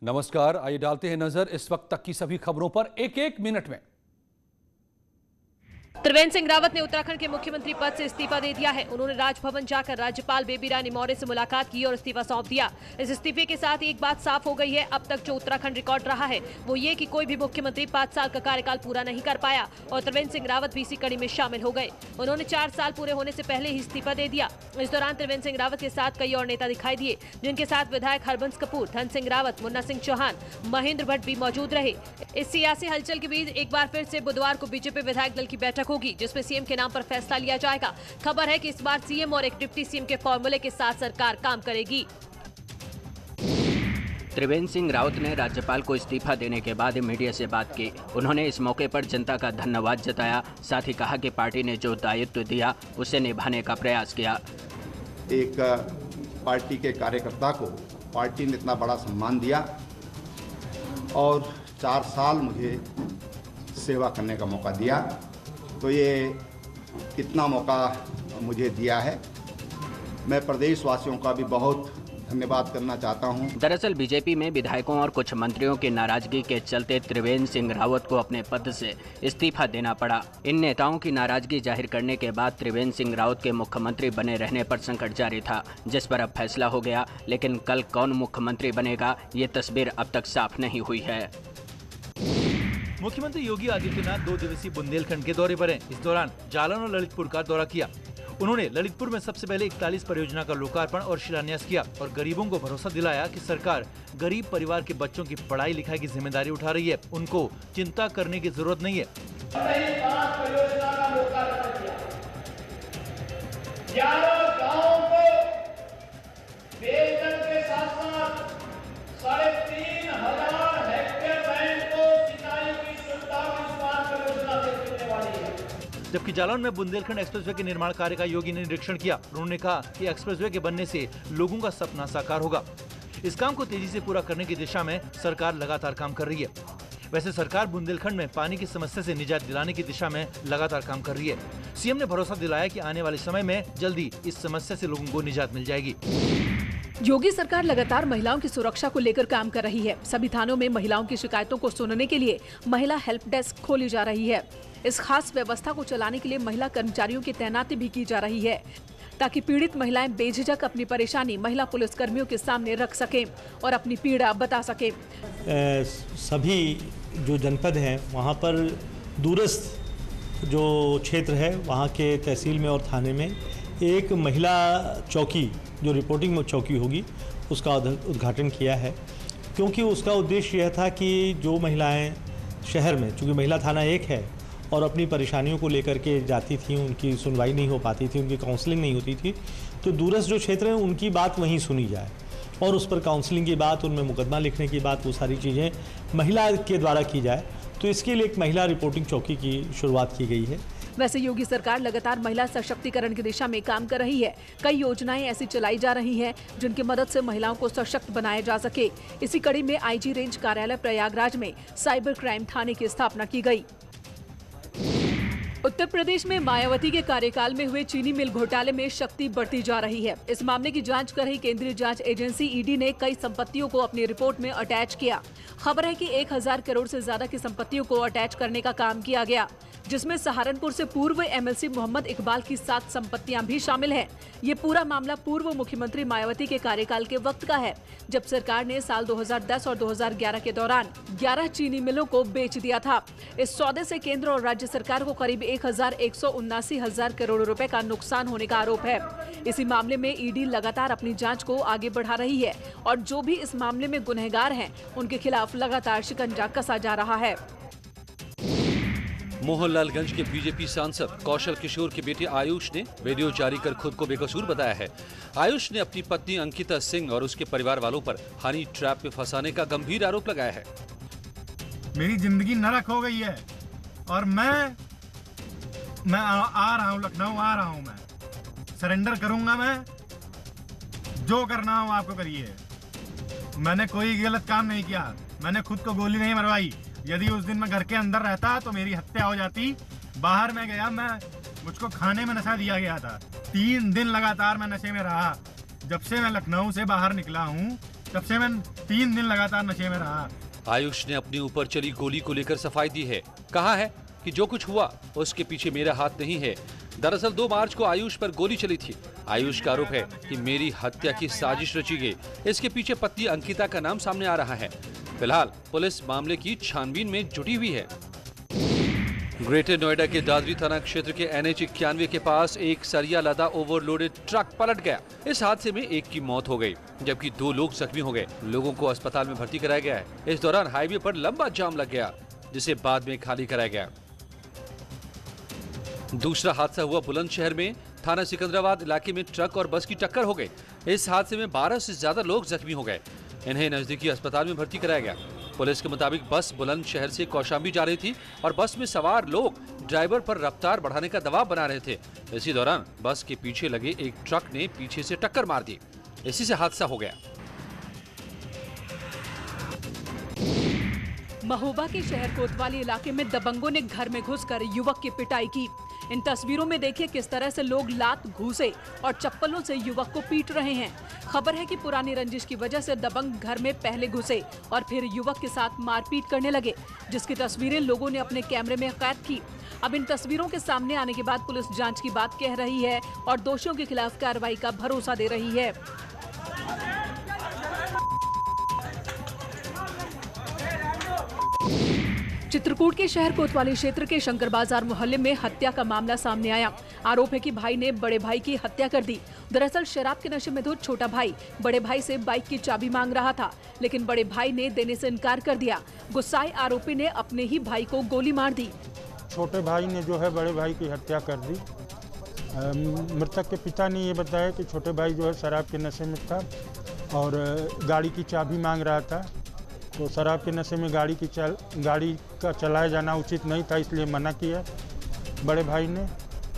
नमस्कार, आइए डालते हैं नजर इस वक्त तक की सभी खबरों पर एक एक मिनट में। त्रिवेंद्र सिंह रावत ने उत्तराखंड के मुख्यमंत्री पद से इस्तीफा दे दिया है। उन्होंने राजभवन जाकर राज्यपाल बेबी रानी मौर्य से मुलाकात की और इस्तीफा सौंप दिया। इस इस्तीफे के साथ एक बात साफ हो गई है, अब तक जो उत्तराखंड रिकॉर्ड रहा है वो ये कि कोई भी मुख्यमंत्री 5 साल का कार्यकाल पूरा नहीं कर पाया और त्रिवेंद्र सिंह रावत भी इसी कड़ी में शामिल हो गए। उन्होंने 4 साल पूरे होने से पहले ही इस्तीफा दे दिया। इस दौरान त्रिवेंद्र सिंह रावत के साथ कई और नेता दिखाई दिए, जिनके साथ विधायक हरबंस कपूर, धन सिंह रावत, मुन्ना सिंह चौहान, महेंद्र भट्ट भी मौजूद रहे। इस सियासी हलचल के बीच एक बार फिर से बुधवार को बीजेपी विधायक दल की बैठक होगी, जिसमें सीएम के नाम पर फैसला लिया जाएगा। खबर है कि इस बार सीएम और एक डिप्टी सीएम के फॉर्मूले के साथ सरकार काम करेगी। त्रिवेंद्र सिंह रावत ने राज्यपाल को इस्तीफा देने के बाद मीडिया से बात की। उन्होंने इस मौके पर जनता का धन्यवाद जताया, साथ ही कहा कि पार्टी ने जो दायित्व दिया उसे निभाने का प्रयास किया। एक पार्टी के कार्यकर्ता को पार्टी ने इतना बड़ा सम्मान दिया और 4 साल मुझे सेवा करने का मौका दिया, तो ये कितना मौका मुझे दिया है, मैं प्रदेशवासियों का भी बहुत धन्यवाद करना चाहता हूं। दरअसल बीजेपी में विधायकों और कुछ मंत्रियों की नाराजगी के चलते त्रिवेंद्र सिंह रावत को अपने पद से इस्तीफा देना पड़ा। इन नेताओं की नाराजगी जाहिर करने के बाद त्रिवेंद्र सिंह रावत के मुख्यमंत्री बने रहने पर संकट जारी था, जिस पर अब फैसला हो गया। लेकिन कल कौन मुख्यमंत्री बनेगा, ये तस्वीर अब तक साफ नहीं हुई है। मुख्यमंत्री योगी आदित्यनाथ 2 दिवसीय बुंदेलखंड के दौरे पर हैं। इस दौरान जालन और ललितपुर का दौरा किया। उन्होंने ललितपुर में सबसे पहले 41 परियोजना का लोकार्पण और शिलान्यास किया और गरीबों को भरोसा दिलाया कि सरकार गरीब परिवार के बच्चों की पढ़ाई लिखाई की जिम्मेदारी उठा रही है, उनको चिंता करने की जरूरत नहीं है। 11 गाँवों को पेयजल के साथ-साथ 3,500 हेक्टेयर लैंड को सिंचाई की सुविधा इस परियोजना से मिलने वाली है। जबकि जालौन में बुंदेलखंड एक्सप्रेसवे के निर्माण कार्य का योगी ने निरीक्षण किया। उन्होंने कहा कि एक्सप्रेसवे के बनने से लोगों का सपना साकार होगा। इस काम को तेजी से पूरा करने की दिशा में सरकार लगातार काम कर रही है। वैसे सरकार बुंदेलखंड में पानी की समस्या से निजात दिलाने की दिशा में लगातार काम कर रही है। सीएम ने भरोसा दिलाया कि आने वाले समय में जल्दी इस समस्या से लोगों को निजात मिल जाएगी। योगी सरकार लगातार महिलाओं की सुरक्षा को लेकर काम कर रही है। सभी थानों में महिलाओं की शिकायतों को सुनने के लिए महिला हेल्प डेस्क खोली जा रही है। इस खास व्यवस्था को चलाने के लिए महिला कर्मचारियों की तैनाती भी की जा रही है, ताकि पीड़ित महिलाएं बेझिझक अपनी परेशानी महिला पुलिसकर्मियों के सामने रख सकें और अपनी पीड़ा बता सकें। सभी जो जनपद हैं वहाँ पर दूरस्थ जो क्षेत्र है वहाँ के तहसील में और थाने में एक महिला चौकी जो रिपोर्टिंग में चौकी होगी उसका उद्घाटन किया है, क्योंकि उसका उद्देश्य यह था कि जो महिलाएं शहर में, चूँकि महिला थाना एक है और अपनी परेशानियों को लेकर के जाती थी, उनकी सुनवाई नहीं हो पाती थी, उनकी काउंसलिंग नहीं होती थी, तो दूरस्थ जो क्षेत्र हैं उनकी बात वहीं सुनी जाए और उस पर काउंसलिंग की बात, उनमें मुकदमा लिखने की बात, वो सारी चीज़ें महिला के द्वारा की जाए। तो इसके लिए एक महिला रिपोर्टिंग चौकी की शुरुआत की गई है। वैसे योगी सरकार लगातार महिला सशक्तिकरण की दिशा में काम कर रही है। कई योजनाएं ऐसी चलाई जा रही हैं जिनकी मदद से महिलाओं को सशक्त बनाया जा सके। इसी कड़ी में आईजी रेंज कार्यालय प्रयागराज में साइबर क्राइम थाने की स्थापना की गई। उत्तर प्रदेश में मायावती के कार्यकाल में हुए चीनी मिल घोटाले में शक्ति बढ़ती जा रही है। इस मामले की जांच कर रही केंद्रीय जांच एजेंसी ईडी ने कई संपत्तियों को अपनी रिपोर्ट में अटैच किया। खबर है कि 1000 करोड़ से ज्यादा की संपत्तियों को अटैच करने का काम किया गया, जिसमें सहारनपुर से पूर्व एमएलसी मोहम्मद इकबाल की 7 संपत्तियां भी शामिल हैं। ये पूरा मामला पूर्व मुख्यमंत्री मायावती के कार्यकाल के वक्त का है, जब सरकार ने साल 2010 और 2011 के दौरान 11 चीनी मिलों को बेच दिया था। इस सौदे से केंद्र और राज्य सरकार को करीब 1,179,000 करोड़ रुपए का नुकसान होने का आरोप है। इसी मामले में ईडी लगातार अपनी जांच को आगे बढ़ा रही है और जो भी इस मामले में गुनहगार हैं, उनके खिलाफ लगातार शिकंजा कसा जा रहा है। मोहनलालगंज के बीजेपी सांसद कौशल किशोर के बेटे आयुष ने वीडियो जारी कर खुद को बेकसूर बताया है। आयुष ने अपनी पत्नी अंकिता सिंह और उसके परिवार वालों पर हनी ट्रैप में फंसाने का गंभीर आरोप लगाया है। मेरी जिंदगी नरक हो गई है और मैं आ रहा हूँ, लखनऊ आ रहा हूँ, मैं सरेंडर करूंगा। मैं जो करना हो आपको करिए। मैंने कोई गलत काम नहीं किया, मैंने खुद को गोली नहीं मरवाई। यदि उस दिन मैं घर के अंदर रहता तो मेरी हत्या हो जाती। बाहर में गया, मुझको खाने में नशा दिया गया था। 3 दिन लगातार मैं नशे में रहा। जब से मैं लखनऊ से बाहर निकला हूँ तब से मैं 3 दिन लगातार नशे में रहा। आयुष ने अपने ऊपर चली गोली को लेकर सफाई दी है। कहा है कि जो कुछ हुआ उसके पीछे मेरा हाथ नहीं है। दरअसल 2 मार्च को आयुष पर गोली चली थी। आयुष का आरोप है कि मेरी हत्या की साजिश रची गई। इसके पीछे पत्नी अंकिता का नाम सामने आ रहा है। फिलहाल पुलिस मामले की छानबीन में जुटी हुई है। ग्रेटर नोएडा के दादरी थाना क्षेत्र के NH 91 के पास एक सरिया लदा ओवरलोडेड ट्रक पलट गया। इस हादसे में एक की मौत हो गई जबकि 2 लोग जख्मी हो गए। लोगों को अस्पताल में भर्ती कराया गया है। इस दौरान हाईवे पर लंबा जाम लग गया जिसे बाद में खाली कराया गया। दूसरा हादसा हुआ बुलंदशहर में। थाना सिकंदराबाद इलाके में ट्रक और बस की टक्कर हो गई। इस हादसे में 12 से ज्यादा लोग जख्मी हो गए। इन्हें नजदीकी अस्पताल में भर्ती कराया गया। पुलिस के मुताबिक बस बुलंदशहर से कौशाम्बी जा रही थी और बस में सवार लोग ड्राइवर पर रफ्तार बढ़ाने का दबाव बना रहे थे। इसी दौरान बस के पीछे लगे एक ट्रक ने पीछे से टक्कर मार दी। इसी से हादसा हो गया। महोबा के शहर कोतवाली इलाके में दबंगों ने घर में घुसकर युवक की पिटाई की। इन तस्वीरों में देखिए किस तरह से लोग लात, घूसे और चप्पलों से युवक को पीट रहे हैं। खबर है कि पुरानी रंजिश की वजह से दबंग घर में पहले घुसे और फिर युवक के साथ मारपीट करने लगे, जिसकी तस्वीरें लोगों ने अपने कैमरे में कैद की। अब इन तस्वीरों के सामने आने के बाद पुलिस जांच की बात कह रही है और दोषियों के खिलाफ कार्रवाई का भरोसा दे रही है। चित्रकूट के शहर कोतवाली क्षेत्र के शंकर बाजार मोहल्ले में हत्या का मामला सामने आया। आरोप है कि भाई ने बड़े भाई की हत्या कर दी। दरअसल शराब के नशे में धुत छोटा भाई बड़े भाई से बाइक की चाबी मांग रहा था, लेकिन बड़े भाई ने देने से इनकार कर दिया। गुस्साए आरोपी ने अपने ही भाई को गोली मार दी। छोटे भाई ने जो है बड़े भाई की हत्या कर दी। मृतक के पिता ने ये बताया कि छोटे भाई जो है शराब के नशे में था और गाड़ी की चाबी मांग रहा था। तो शराब के नशे में गाड़ी का चलाया जाना उचित नहीं था, इसलिए मना किया। बड़े भाई ने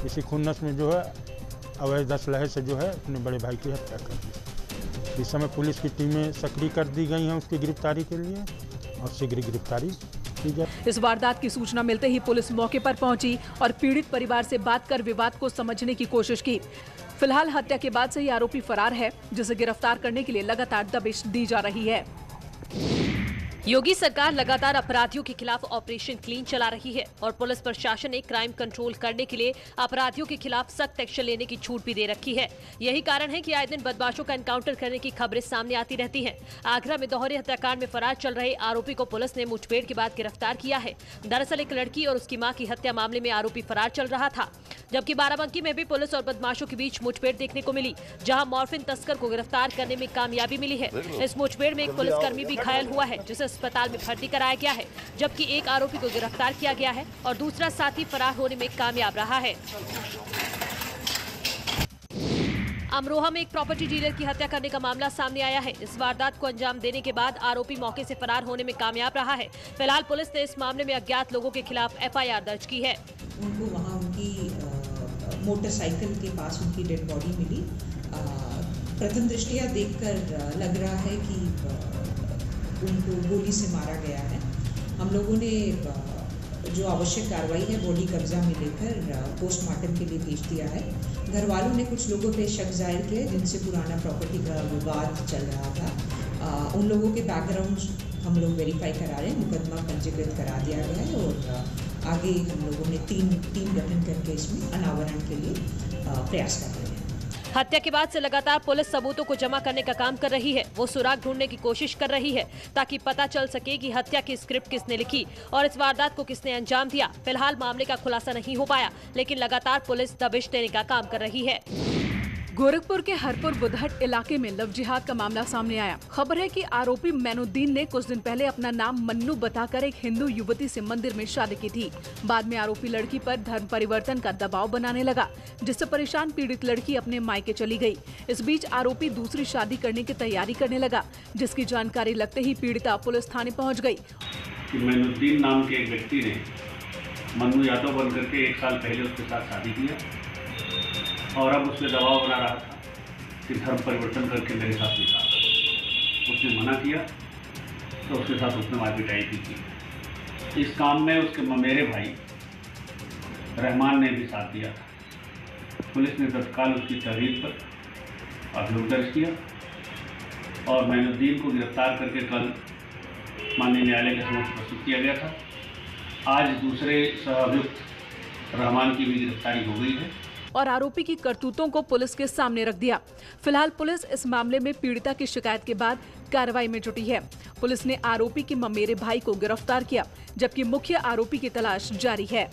इसी खुन्नस में जो है अवैध असलहे से जो है अपने बड़े भाई की हत्या कर दी। इस समय पुलिस की टीमें सक्रिय कर दी गई हैं उसकी गिरफ्तारी के लिए और शीघ्र गिरफ्तारी की जाए। इस वारदात की सूचना मिलते ही पुलिस मौके पर पहुंची और पीड़ित परिवार से बात कर विवाद को समझने की कोशिश की। फिलहाल हत्या के बाद से ही आरोपी फरार है, जिसे गिरफ्तार करने के लिए लगातार दबिश दी जा रही है। योगी सरकार लगातार अपराधियों के खिलाफ ऑपरेशन क्लीन चला रही है और पुलिस प्रशासन ने क्राइम कंट्रोल करने के लिए अपराधियों के खिलाफ सख्त एक्शन लेने की छूट भी दे रखी है। यही कारण है कि आए दिन बदमाशों का एनकाउंटर करने की खबरें सामने आती रहती हैं। आगरा में दोहरे हत्याकांड में फरार चल रहे आरोपी को पुलिस ने मुठभेड़ के बाद गिरफ्तार किया है। दरअसल एक लड़की और उसकी मां की हत्या मामले में आरोपी फरार चल रहा था, जबकि बाराबंकी में भी पुलिस और बदमाशों के बीच मुठभेड़ देखने को मिली, जहां मॉर्फिन तस्कर को गिरफ्तार करने में कामयाबी मिली है। इस मुठभेड़ में एक पुलिसकर्मी भी घायल हुआ है, जिसे अस्पताल में भर्ती कराया गया है, जबकि एक आरोपी को गिरफ्तार किया गया है और दूसरा साथी फरार होने में कामयाब रहा है। अमरोहा में एक प्रॉपर्टी डीलर की हत्या करने का मामला सामने आया है। इस वारदात को अंजाम देने के बाद आरोपी मौके से फरार होने में कामयाब रहा है। फिलहाल पुलिस ने इस मामले में अज्ञात लोगों के खिलाफ FIR दर्ज की है। उनको वहाँ उनकी मोटरसाइकिल के पास उनकी डेड बॉडी मिली। प्रथम दृष्टिया देखकर लग रहा है कि उनको गोली से मारा गया है। हम लोगों ने जो आवश्यक कार्रवाई है बॉडी कब्जा में लेकर पोस्टमार्टम के लिए भेज दिया है। घर वालों ने कुछ लोगों पे शक जाहिर किया जिनसे पुराना प्रॉपर्टी का विवाद चल रहा था। उन लोगों के बैकग्राउंड हम लोग वेरीफाई करा रहे हैं। मुकदमा पंजीकृत करा दिया गया है और आगे हम लोगों ने टीम गठन करके इसमें अनावरण के लिए प्रयास कर रहे हैं। हत्या के बाद से लगातार पुलिस सबूतों को जमा करने का काम कर रही है। वो सुराग ढूंढने की कोशिश कर रही है ताकि पता चल सके कि हत्या की स्क्रिप्ट किसने लिखी और इस वारदात को किसने अंजाम दिया। फिलहाल मामले का खुलासा नहीं हो पाया, लेकिन लगातार पुलिस दबिश देने का काम कर रही है। गोरखपुर के हरपुर बुधहट इलाके में लव जिहाद का मामला सामने आया। खबर है कि आरोपी मैनुद्दीन ने कुछ दिन पहले अपना नाम मन्नू बताकर एक हिंदू युवती से मंदिर में शादी की थी। बाद में आरोपी लड़की पर धर्म परिवर्तन का दबाव बनाने लगा, जिससे परेशान पीड़ित लड़की अपने मायके चली गई। इस बीच आरोपी दूसरी शादी करने की तैयारी करने लगा, जिसकी जानकारी लगते ही पीड़िता पुलिस थाने पहुँच गयी। मैनुद्दीन नाम के एक व्यक्ति ने मन्नू यादव बनकर के 1 साल पहले उसके साथ शादी किया और अब उसमें दबाव बना रहा था कि धर्म परिवर्तन करके मेरे साथ निकाल। उसने मना किया तो उसके साथ उसने मारपीटाई की थी। इस काम में उसके मेरे भाई रहमान ने भी साथ दिया था। पुलिस ने तत्काल उसकी तहरीर पर अभियोग दर्ज किया और मैनुद्दीन को गिरफ्तार करके कल माननीय न्यायालय के समक्ष प्रस्तुत किया गया था। आज दूसरे सह-अभियुक्त रहमान की भी गिरफ्तारी हो गई है और आरोपी की करतूतों को पुलिस के सामने रख दिया। फिलहाल पुलिस इस मामले में पीड़िता की शिकायत के बाद कार्रवाई में जुटी है। पुलिस ने आरोपी के ममेरे भाई को गिरफ्तार किया, जबकि मुख्य आरोपी की तलाश जारी है।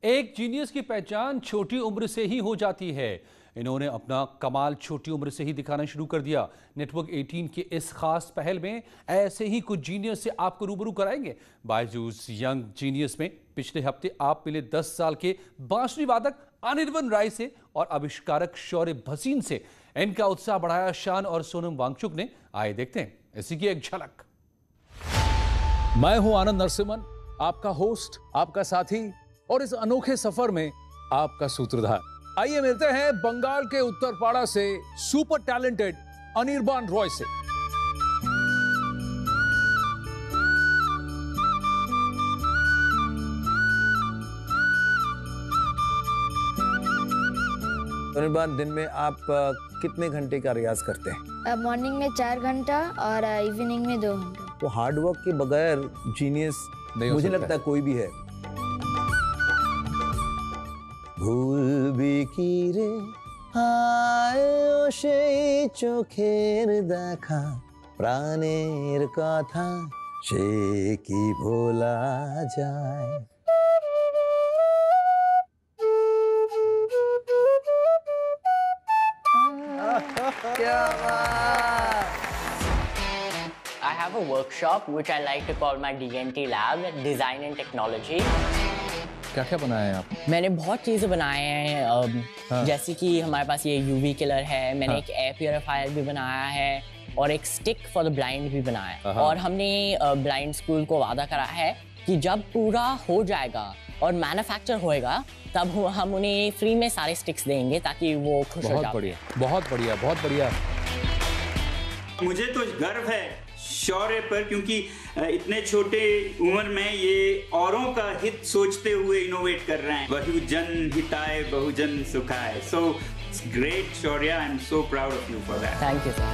एक जीनियस की पहचान छोटी उम्र से ही हो जाती है। इन्होंने अपना कमाल छोटी उम्र से ही दिखाना शुरू कर दिया। नेटवर्क 18 के इस खास पहल में ऐसे ही कुछ जीनियस से आपको रूबरू कराएंगे। बायजूस यंग जीनियस में पिछले हफ्ते आप मिले 10 साल के बांसुरी वादक अनिर्बन राय से और आविष्कारक शौर्य भसीन से। इनका उत्साह बढ़ाया शान और सोनम वांगचुक ने। आइए देखते हैं इसी की एक झलक। मैं हूं आनंद नरसिम्हन, आपका होस्ट, आपका साथी और इस अनोखे सफर में आपका सूत्रधार। आइए मिलते हैं बंगाल के उत्तरपाड़ा से सुपर टैलेंटेड अनिर्बान रॉय से। अनिर्बान, दिन में आप कितने घंटे का रियाज करते हैं? मॉर्निंग में 4 घंटा और इवनिंग में 2 घंटा। तो हार्ड वर्क के बगैर जीनियस मुझे लगता है कोई भी है। ভুলবি কি রে হায় ও সেই চোখের দেখা প্রাণের কথা সে কি ভোলা যায়। क्या बात! I have a workshop which I like to call my DNT lab, Design and Technology. क्या क्या बनाया है आप? मैंने बहुत चीज़ें बनाए हैं, जैसे कि हमारे पास ये UV किलर है, मैंने एक एयर प्योरीफायर भी बनाया है और एक स्टिक फॉर द ब्लाइंड भी बनाया है। और हमने ब्लाइंड स्कूल को वादा करा है कि जब पूरा हो जाएगा और मैन्युफैक्चर होएगा तब हम उन्हें फ्री में सारे स्टिक्स देंगे ताकि वो खुश हो जाए। बहुत बढ़िया, बहुत बढ़िया, बहुत बढ़िया। मुझे तो गर्व है शौर्य पर, क्योंकि इतने छोटे उम्र में ये औरों का हित सोचते हुए इनोवेट कर रहे हैं। बहुजन हिताय बहुजन सुखाय। So great Shaurya, I am so proud of you for that. Thank you sir.